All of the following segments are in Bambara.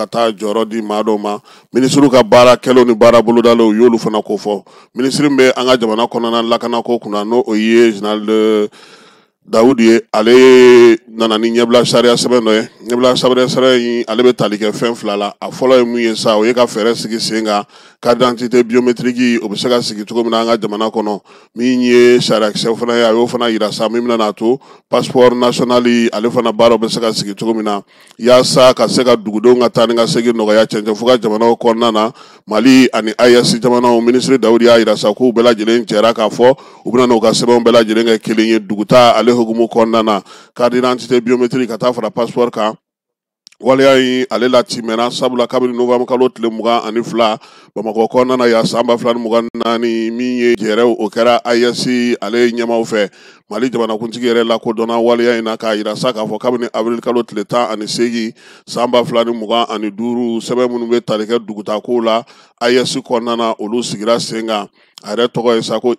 ka taa jɔyɔrɔ di maa dɔw ma minisiriw ka baara kɛlenw ni baara bolodalaw u y'olu fana ko fɔ minisiri min bɛ an ka jamana kɔnɔna lakanako kunna n'o o ye général Dawudi ye ale nana ni ɲɛbila sariya sɛbɛn dɔ ye ɲɛbila sariya sɛbɛn in ale bɛ tali kɛ fɛn fila la a fɔlɔ ye mun ye sa o ye ka fɛɛrɛ sigi sen kan carte d'identité biométrique o bɛ se ka sigi cogo min na an ka jamana kɔnɔ min ye sariyakisɛ fana ye a y'o fana yira sa min bɛna n'a to passeport national ale fana baaraw bɛ se ka sigi cogo min na yaasa ka se ka dugudenw ka taa ni ka segin nɔgɔya cɛncɛn fo ka jamanaw kɔnɔna na Mali ani AES jamanaw minisiri Dawudi y'a yira sa k'u bɛɛ lajɛlen jɛra k'a fɔ u bɛna n'u ka sɛbɛnw bɛɛ lajɛlen kɛ kelen ye duguta ale hukumu kɔnɔna na carte d'identité biométrique ka taa fara passeport kan waleya in ale latimɛna sabula kabini novembre kalo tile 22 Bamakɔ kɔnɔna na ya san 2024 min ye jɛrɛw o kɛra AES ale ɲɛmaw fɛ Mali jamanakuntigi yɛrɛ lakodɔnna waleya in na k'a yira sa k'a fɔ kabini avril kalo tile 18 san 2025 sɛbɛn minnu bɛ tali kɛ dugutakow la AES kɔnɔna na olu sigira sen kan a yɛrɛ tɔgɔ ye sa ko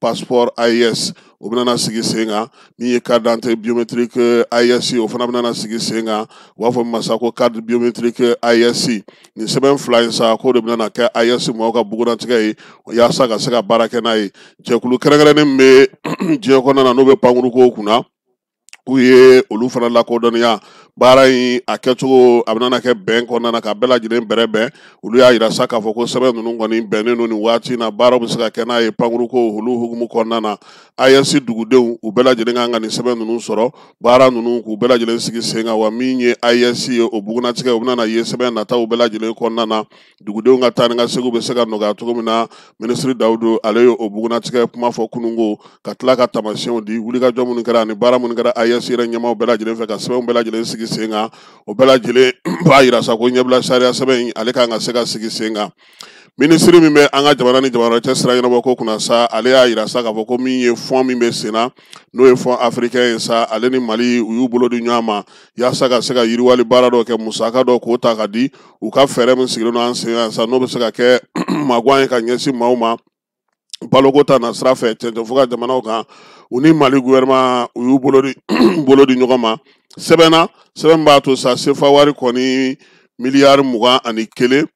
passeport AES o bɛna sigi sen kan min ye carte d'identité biométrique AES o fana bɛna sigi sen kan u b'a fɔ min ma sa ko carte biométrique AES nin sɛbɛn fila in sa k'o de bɛna kɛ AES mɔgɔw ka bugunatigɛ ye yaasa ka se ka baara kɛ n'a ye jɛkulu kɛrɛnkɛrɛnnen min bɛ diɲɛ kɔnɔna na n'o bɛ pankurukow kunna k'u ye olu fana lakodɔnniya baara in a kɛcogo a bɛna kɛ bɛn kɔnɔna na ka bɛɛ lajɛlen bɛrɛbɛn olu y'a yira sa k'a fɔ ko sɛbɛn ninnu kɔni bɛnnen don nin waati in na baaraw bɛ se ka kɛ n'a ye pankuruko olu hukumu kɔnɔna na AES dugudenw u bɛɛ lajɛlen kan ka nin sɛbɛn ninnu sɔrɔ baara ninnu k'u bɛɛ lajɛlen sigi sen kan wa min ye AES ye o bugunatigɛ u bɛna ye sɛbɛn nataw bɛɛ lajɛlen kɔnɔna na dugudenw ka taa ni ka seginw bɛ se ka nɔgɔya cogo min na minisiri Dawudu ale ye o bugunatigɛ kuma fɔ kununko ka tila ka taamasiyɛnw di wulikajɔ minnu kɛra ani baara minnu kɛra AES yɛrɛ ɲɛmaw bɛɛ lajɛlen fɛ ka sɛbɛnw bɛɛ lajɛlen sigi sen kan o bɛɛ lajɛlen b'a yira sa ko ɲɛbila sariya sɛbɛn in ale kan ka se ka sigi sen kan minisiri min bɛ an ka jamana ni jamana cɛ sira ɲɛnabɔ ko kunna sa ale y'a yira sa k'a fɔ ko min ye fond min bɛ sen na n'o ye fond africain ye sa ale ni Mali u y'u bolo di ɲɔgɔn ma yaasa ka se ka yiriwali baara dɔ kɛ musaka dɔ k'o ta ka di u ka fɛɛrɛ min sigilen don an sen kan sa n'o bɛ se ka kɛ maguwan ye ka ɲɛsin maaw ma baloko ta na sira fɛ cɛncɛn fo ka jamanaw kan u ni Mali gouvernement u y'u bolo di ɲɔgɔn ma sɛbɛn b'a to sa CFA wari kɔni miliyari 21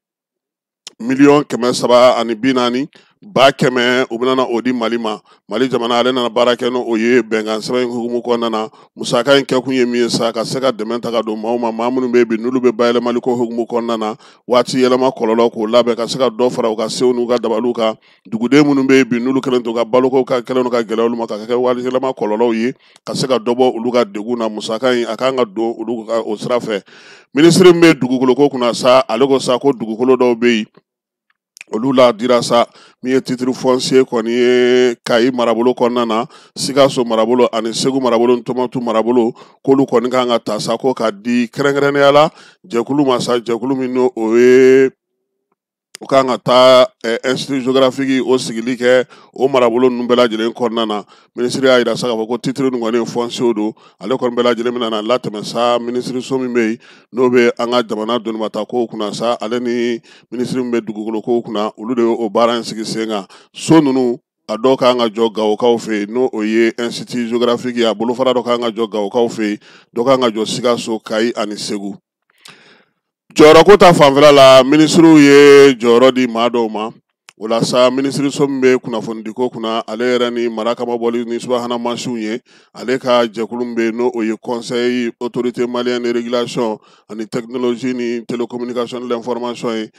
miliyɔn 340 ba kɛmɛ u bɛna o di Mali ma Mali jamana ale nana baara kɛ n'o ye bɛnkan sɛbɛn in hukumu kɔnɔna na musaka in kɛkun ye min ye sa ka se ka dɛmɛ ta ka don maaw ma maa minnu bɛ yen n'olu bɛ bayɛlɛmali ko hukumu kɔnɔna na waati yɛlɛma kɔlɔlɔ k'o labɛn ka se ka dɔ fara u ka sew n'u ka dabaliw kan duguden minnu bɛ yen n'olu kɛlen to ka baloko ka kɛlen ka gɛlɛya olu ma ka kɛ waati yɛlɛma kɔlɔlɔw ye ka se ka dɔ bɔ olu ka degun na musaka in a kan ka don olu ka o sira fɛ minisiri min bɛ dugukoloko kunna sa ale ko sa ko dugukolo dɔw bɛ yen olu la dira sa min ye titre foncier kɔni ye Kayi marabolo kɔnɔna na Sikaso marabolo ani Segu marabolo ni Tomatu marabolo k'olu kɔni kan ka ta sa ko ka di kɛrɛnkɛrɛnnenya la jɛkulu ma sa jɛkulu min n'o o ye u kan ka taa institut géographique o sigili kɛ o marabolo ninnu bɛɛ lajɛlen kɔnɔna na minisiri y'a yira sa k'a fɔ ko titre nin kɔni ye foncier don ale kɔni bɛɛ lajɛlen bɛna na latɛmɛ sa minisiri so min bɛ yen n'o bɛ an ka jamana donibaata kow kunna sa ale ni minisiri min bɛ dugukolo kow kunna olu de ye o baara in sigi sen kan so ninnu a dɔw kan ka jɔ Gawokaw fɛ yen n'o o ye institut géographique ye a bolofara dɔ kan ka jɔ Gawokaw fɛ yen dɔ kan ka jɔ Sikaso Kayi ani Segu jɔyɔrɔko ta fanfɛla la minisiriw ye jɔyɔrɔ di maa dɔw ma o la sa minisiri so min bɛ kunnafonidiko kunna ale yɛrɛ ni mara kamabɔli ni subahana mansinw ye ale ka jɛkulu min bɛ yen n'o o ye conseil autorité malienne de régulation ani technologie ni télécommunication de l'information ye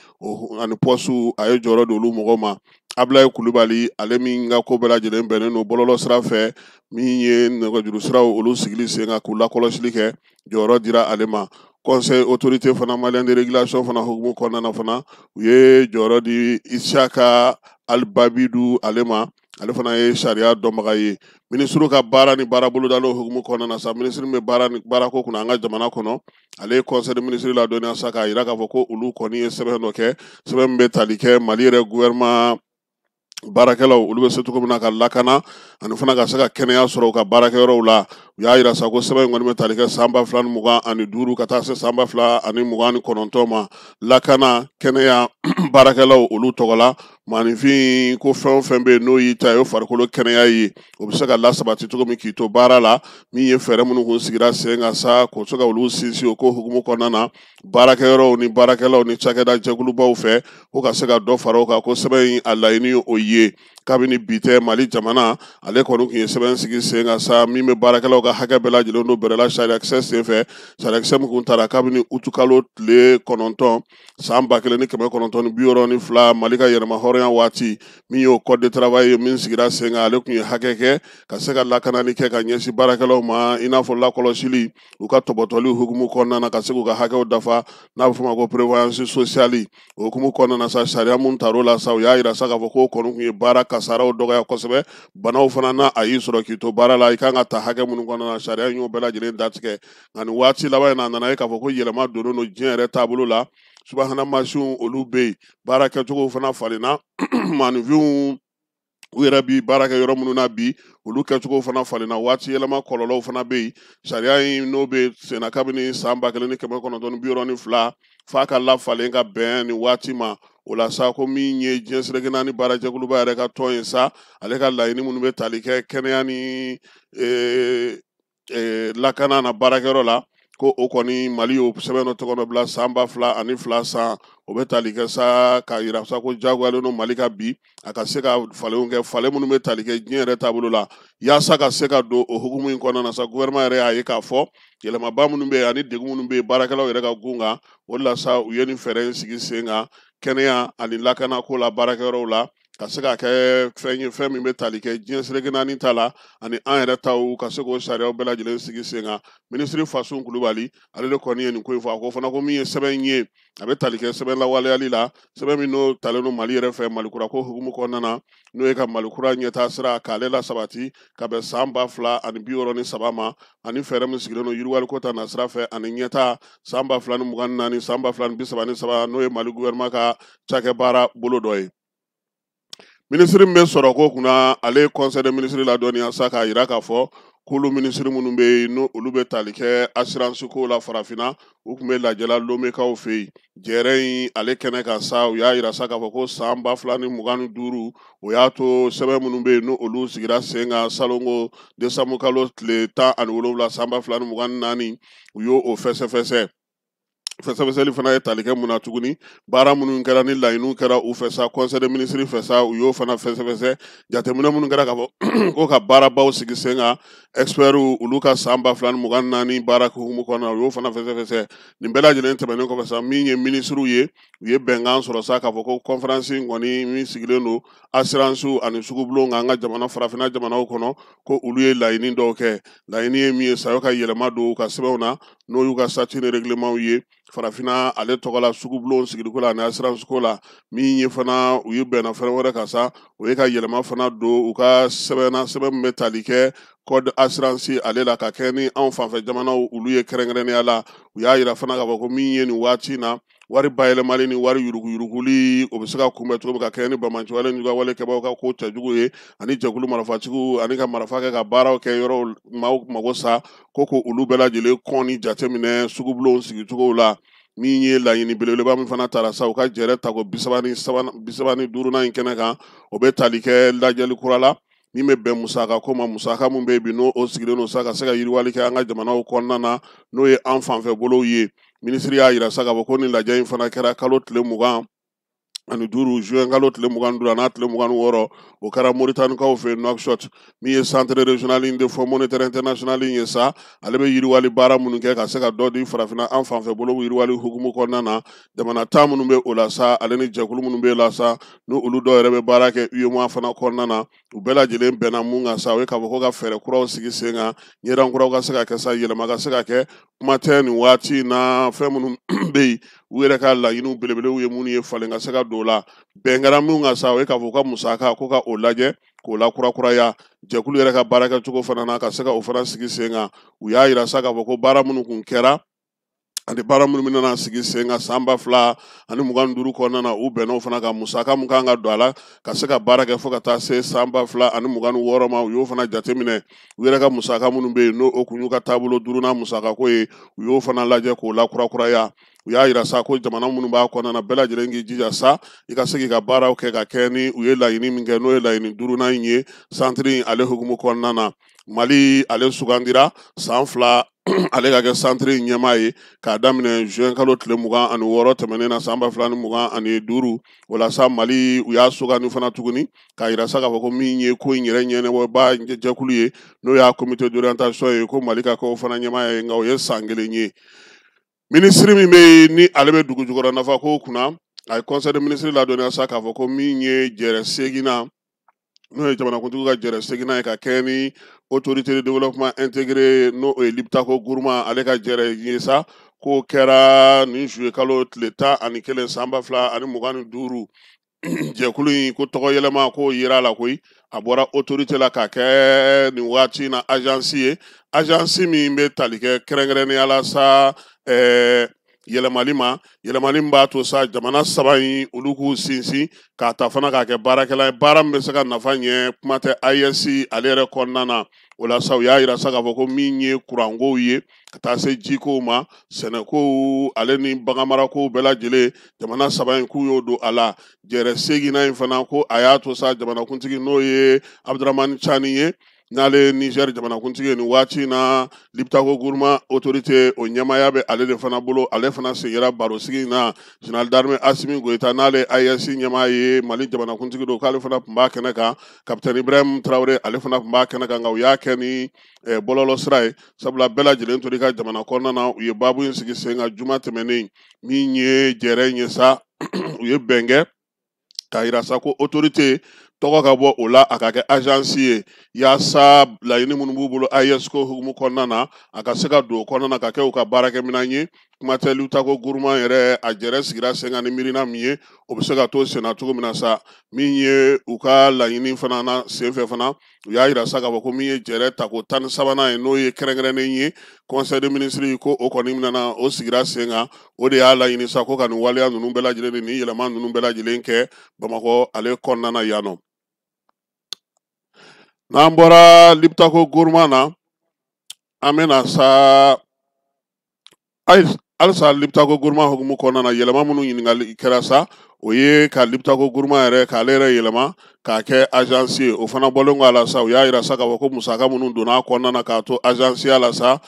ani poste a ye jɔyɔrɔ di olu mɔgɔw ma Ablaye Kulubali ale min ka ko bɛɛ lajɛlen bɛnnen don bɔlɔlɔ sira fɛ min ye nɛgɛjuru siraw olu sigili sen kan k'u lakɔlɔsili kɛ jɔyɔrɔ dira ale ma conseil autorité fana malienne de régulation fana hukumu kɔnɔna na fana u ye jɔyɔrɔ di Isaka Albabidu ale ma ale fana ye sariya dɔnbaga ye minisiriw ka baara ni baara bolodaliw hukumu kɔnɔna na sa minisiri min bɛ baarako kunna an ka jamana kɔnɔ ale ye conseil de ministre ladɔnniya sa k'a yira k'a fɔ ko olu kɔni ye sɛbɛn dɔ kɛ sɛbɛn min bɛ tali kɛ Mali yɛrɛ gouvernement baarakɛlaw olu bɛ se cogo min na ka lakana ani fana ka se ka kɛnɛya sɔrɔ u ka baarakɛyɔrɔw la u y'a yira sa ko sɛbɛn in kɔni bɛ tali kɛ san 2025 ka taa se san 2029 ma lakana kɛnɛya baarakɛlaw olu tɔgɔ la maninfin ko fɛn o fɛn bɛ yen n'o y'i ta ye o farikolo kɛnɛya ye o bɛ se ka lasabati cogo min k'i to baara la min ye fɛɛrɛ minnu kun sigira sen kan sa k'o se ka olu sinsin o ko hukumu kɔnɔna na baarakɛyɔrɔw ni baarakɛlaw ni cakɛda jɛkulubaw fɛ ko ka se ka dɔ fara o kan ko sɛbɛn in a laɲini ye o ye kabini bi tɛ Mali jamana ale kɔni tun ye sɛbɛn sigi sen kan sa min bɛ baarakɛlaw ka hakɛ bɛɛ lajɛlen don bɛrɛla sariyakisɛ senfɛ sariyakisɛ min kun tara kabini utukalo tile 9 san 1962 Mali ka yɛrɛma hɔrɔnya waati min y'o code de travail ye min sigira sen kan ale tun ye hakɛ kɛ ka se ka lakanali kɛ ka ɲɛsin baarakɛlaw ma i n'a fɔ lakɔlɔsili u ka tɔbɔtɔli hukumu kɔnɔna na ka se k'u ka hakɛw dafa n'a bɛ fɔ o ma ko prévoyance sociale o hukumu kɔnɔna na sa sariya mun tar'o la sa u y'a yira sa k'a fɔ k'o kɔni tun ye baara kasaraw dɔgɔya kosɛbɛ banaw fana na a y'i sɔrɔ k'i to baara la i kan ka ta hakɛ minnu kɔnɔna na sariya y'o bɛɛ lajɛlen datigɛ nka nin waati laban in na a nana ye k'a fɔ ko yɛlɛma donnen don diɲɛ yɛrɛ taabolo la subahana mansinw olu bɛ yen baara kɛcogow fana falenna maninfinw u yɛrɛ bi baara kɛ yɔrɔ minnu na bi olu kɛcogo fana falenna waati yɛlɛma kɔlɔlɔw fana bɛ yen sariya in n'o bɛ senna kabini san 1992 f'a ka lafalen ka bɛn nin waati ma o la sa ko min ye diɲɛ seleke naani baarajɛkuluba yɛrɛ ka tɔn ye sa ale ka laɲini minnu bɛ tali kɛ kɛnɛya ni lakana na baarakɛyɔrɔ la ko o kɔni Mali y'o sɛbɛn dɔ tɔgɔ dɔ bila san 2002 san o bɛ tali kɛ sa k'a yira sa ko jagoyalen don Mali ka bi a ka se ka falenw kɛ falen minnu bɛ tali kɛ diɲɛ yɛrɛ taabolo la yaasa ka se ka don o hukumu in kɔnɔna na sa gouvernement yɛrɛ y'a ye k'a fɔ yɛlɛmaba minnu bɛ yen ani degun minnu bɛ yen baarakɛlaw yɛrɛ ka gun kan o de la sa u ye nin fɛɛrɛ in sigi sen kan kɛnɛya ani lakana ko la baarakɛyɔrɔw la ka se ka kɛ fɛn ye fɛn min bɛ tali kɛ diɲɛ seleke naani ta la ani an yɛrɛ taw ka se k'o sariyaw bɛɛ lajɛlen sigi sen kan minisiri Fasun Kulubali ale de kɔni ye nin ko in fɔ a ko fana ko min ye sɛbɛn ye a bɛ tali kɛ sɛbɛn lawaleyali la sɛbɛn min n'o talen don Mali yɛrɛ fɛ Malikura ko hukumu kɔnɔna na n'o ye ka Malikura ɲɛtaa sira k'ale la sabati ka bɛn san 2063 ma ani fɛɛrɛ min sigilen don yiriwaliko ta nasira fɛ ani ɲɛtaa san 2024 san 2033 n'o ye Mali gouvernement ka cakɛ baara bolo dɔ ye. Minisiri min bɛ sɔrɔ ko kunna ale ye conseil des ministres ladɔnniya sa k'a yira k'a fɔ k'olu minisiri minnu bɛ yen n'olu bɛ tali kɛ assurance ko la farafinna u tun bɛ lajɛla lomekaw fɛ yen jɛrɛ in ale kɛnɛ kan sa u y'a yira sa k'a fɔ ko san 2025 o y'a to sɛbɛn minnu bɛ yen n'olu sigira sen kan salongo desanburu kalo tile 17 san 2024 u y'o fɛsɛfɛsɛ fɛsɛfɛsɛli fana ye tali kɛ mun na tuguni baara minnu kɛra ni laɲiniw kɛra u fɛ sa conseil des ministres fɛ sa u y'o fana fɛsɛfɛsɛ jateminɛ minnu kɛra k'a fɔ ko ka baarabaw sigi sen kan experts olu ka san 2024 baara hukumu kɔnɔna na u y'o fana fɛsɛfɛsɛ nin bɛɛ lajɛlen tɛmɛnen kɔfɛ sa min ye ministres ye u ye bɛnkan sɔrɔ sa k'a fɔ ko conférence in kɔni min sigilen don assurance ani sugubulon kan an ka jamana farafinna jamanaw kɔnɔ ko olu ye laɲini dɔw kɛ laɲini ye min ye sa o ka yɛlɛma don u ka sɛbɛnw na n'o y'u ka statut ni règlement ye farafinna ale tɔgɔ la sugubulon sigiriko la ani assurance ko la min ye fana u ye bɛnna fɛn wɛrɛ kan sa o ye ka yɛlɛma fana don u ka sɛbɛn min bɛ tali kɛ code assurance ale la ka kɛ ni anw fanfɛ jamanaw olu ye kɛrɛnkɛrɛnnenya la u y'a yira fana k'a fɔ ko min ye nin waati in na wari bayɛlɛmali ni wari yuruguyuruguli o bɛ se ka kunbɛn cogo min ka kɛ ni bamanciwale ni walekɛbaw ka ko cɛjugu ye ani jɛkulu marafatigiw ani ka marifa kɛ ka baaraw kɛ yɔrɔ maaw mago sa ko olu bɛɛ lajɛlen kɔn ni jateminɛ sugubulon sigicogow la min ye laɲini belebeleba min fana tara sa u ka jɛrɛ tako 35nan in kɛnɛ kan o bɛ tali kɛ lajɛli kura la min bɛ bɛn musaka ko ma musaka min bɛ yen bi n'o sigilen don sa ka se ka yiriwali kɛ an ka jamanaw kɔnɔna na n'o ye an fanfɛ bolow ye minisiri y'a yira sa k'a fɔ ko nin lajɛ in fana kɛra kalo tile 20 ani 5 juin kalo tile 25 n'a tile 26 o kɛra Mauritaniekaw fɛ Nouakchott min ye centre régional de fonds monétaire international ye sa ale bɛ yiriwali baara minnu kɛ ka se ka dɔ di farafinna an fanfɛ bolo yiriwali hukumu kɔnɔna na jamana 10 minnu bɛ o la sa ale ni jɛkulu minnu bɛ la sa n'o olu dɔw yɛrɛ bɛ baara kɛ UEMOA fana kɔnɔna na u bɛɛ lajɛlen bɛnna mun kan sa o ye k'a fɔ ko ka fɛɛrɛ kuraw sigi sen kan ɲɛdan kuraw ka se ka kɛ sa yɛlɛma ka se ka kɛ kuma tɛ nin waati na fɛn minnu bɛ yen u yɛrɛ ka laɲiniw belebelew ye minnu ye falen ka se ka don o la bɛn kɛra min kan sa o ye k'a fɔ ka musaka ko ka o lajɛ k'o la kurakuraya jɛkulu yɛrɛ ka baara kɛcogo fana na ka se ka o fana sigi sen kan u y'a yira sa k'a fɔ ko baara minnu kun kɛra ani baara minnu bɛna sigi sen kan san 2025 kɔnɔna na u bɛnna o fana ka musaka mun kan ka don a la ka se ka baara kɛ fo ka taa se san 2026 ma u y'o fana jateminɛ u yɛrɛ ka musaka minnu bɛ yen n'o o kun y'u ka taabolo duurunan musakako ye u y'o fana lajɛ k'o lakurakuraya u y'a yira sa ko jamana minnu b'a kɔnɔna na bɛɛ lajɛlen k'i jija sa i ka se k'i ka baaraw kɛ ka kɛ ni u ye laɲini min kɛ n'o ye laɲini duurunan in ye santiri ale hukumu kɔnɔna na Mali ale sugandira san 2 ale ka kɛ santiri ɲɛmaa ye k'a daminɛ juin kalo tile 26 tɛmɛnen na san 2025 walasa Mali u y'a sugandi fana tuguni k'a yira sa k'a fɔ ko min ye ko in yɛrɛ ɲɛnabɔba jɛkulu ye n'o y'a comité d'orientation ye ko Mali ka kɛ o fana ɲɛmaa ye nka o ye san 1 ye minisiri min bɛ yen ni ale bɛ dugu jukɔrɔ nafa ko kunna a ye conseil de ministre ladɔnniya sa k'a fɔ ko min ye jɛrɛ seginna n'o ye jamanakuntigi ka jɛrɛ seginna ye ka kɛ ni autorité de développement intégré n'o ye Liptako Gourma ale ka jɛrɛ ye sa k'o kɛra nin juillet kalo tile 11 san 2025 jɛkulu in ko tɔgɔ yɛlɛma k'o yera la koyi a bɔra autorité la ka kɛ nin waati in na agence ye agence min bɛ tali kɛ kɛrɛnkɛrɛnnenya la sa yɛlɛmali min b'a to sa jamana 3 in olu k'u sinsin k'a ta fana k'a kɛ baarakɛla ye baara min bɛ se ka nafa ɲɛ kuma tɛ AES ale yɛrɛ kɔnɔna na o la sa u y'a yira sa k'a fɔ ko min ye kurankow ye ka taa se jikow ma sɛnɛkow ale ni baganmarakow bɛɛ lajɛlen jamana 3 in k'u y'o don a la jɛrɛ seginna in fana ko a y'a to sa jamanakuntigi n'o ye Abdramani Chani ye n'ale Niger jamanakuntigi ye nin waati in na Liptako Gourma autorité o ɲɛmaaya bɛ ale de fana bolo ale fana sigira barosigi in na général d'armée Assimi Goïta n'ale AES ɲɛmaa ye Mali jamanakuntigi don k'ale fana tun b'a kɛnɛ kan capitaine Ibrahim Traoré ale fana tun b'a kɛnɛ kan nka u y'a kɛ ni bɔlɔlɔ sira ye sabula bɛɛ lajɛlen tora i ka jamana kɔnɔna na u ye baabu in sigi sen kan juma tɛmɛnen min ye jɛrɛ in ye sa u ye bɛn kɛ k'a yira sa ko autorité tɔgɔ ka bɔ o la a ka kɛ agence ye yaasa laɲini minnu b'u bolo AES ko hukumu kɔnɔna na a ka se ka don o kɔnɔna na ka kɛ u ka baarakɛminɛn ye kuma tɛ Liptako Gourma yɛrɛ a jɛrɛ sigira sen kan ni miirina min ye o bɛ se ka to sen na cogo min na sa min ye u ka laɲini fana na sen fɛ fana u y'a yira sa k'a fɔ ko min ye jɛrɛ tako 13nan ye n'o ye kɛrɛnkɛrɛnnen ye conseil de ministre ko o kɔni nana o sigira sen kan o de y'a laɲini sa ko ka nin waleya ninnu bɛɛ lajɛlen ni yɛlɛma ninnu bɛɛ lajɛlen kɛ Bamakɔ ale kɔnɔna na yan nɔ. N'an bɔra Liptako Gourma na an bɛna sa halisa Liptako Gourma hukumu kɔnɔna na yɛlɛma minnu ɲininkali kɛra sa o ye ka Liptako Gourma yɛrɛ k'ale yɛrɛ yɛlɛma k'a kɛ agence ye o fana bɔlen kɔ a la sa u y'a yira sa k'a fɔ ko musaka minnu donna a kɔnɔna na k'a to agence ya la sa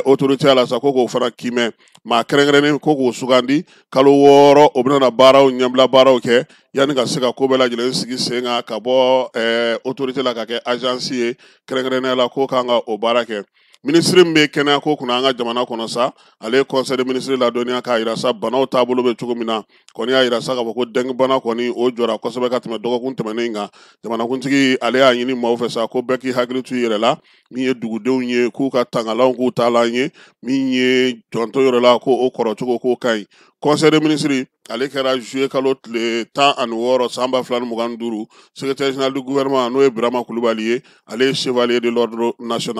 autorité la sa ko k'o fana kimɛ maa kɛrɛnkɛrɛnnen ko k'o sugandi kalo 6 o bɛna baaraw ɲɛbila baaraw kɛ yanni ka se ka ko bɛɛ lajɛlen sigi sen kan ka bɔ autorité la ka kɛ agence ye kɛrɛnkɛrɛnnenya la ko kan ka o baara kɛ minisiri min bɛ kɛnɛya ko kunna an ka jamana kɔnɔ sa ale ye conseil de ministre ladɔnniya k'a yira sa banaw taabolo bɛ cogo min na kɔni y'a yira sa k'a fɔ ko dengue bana kɔni o jɔra kosɛbɛ ka tɛmɛ dɔgɔkun tɛmɛnen kan jamanakuntigi ale y'a ɲini maaw fɛ sa ko bɛɛ k'i hakili to i yɛrɛ la min ye dugudenw ye k'u ka tangalanw k'u taalan ye min ye jɔntɔ yɔrɔ la ko o kɔrɔcogo k'o ka ɲi conseil de ministre ale kɛra juillet kalo tile 16 san 2025 secrétaire général du gouvernement n'o ye Birama Kulibali ye ale ye chevalier de l'ordre national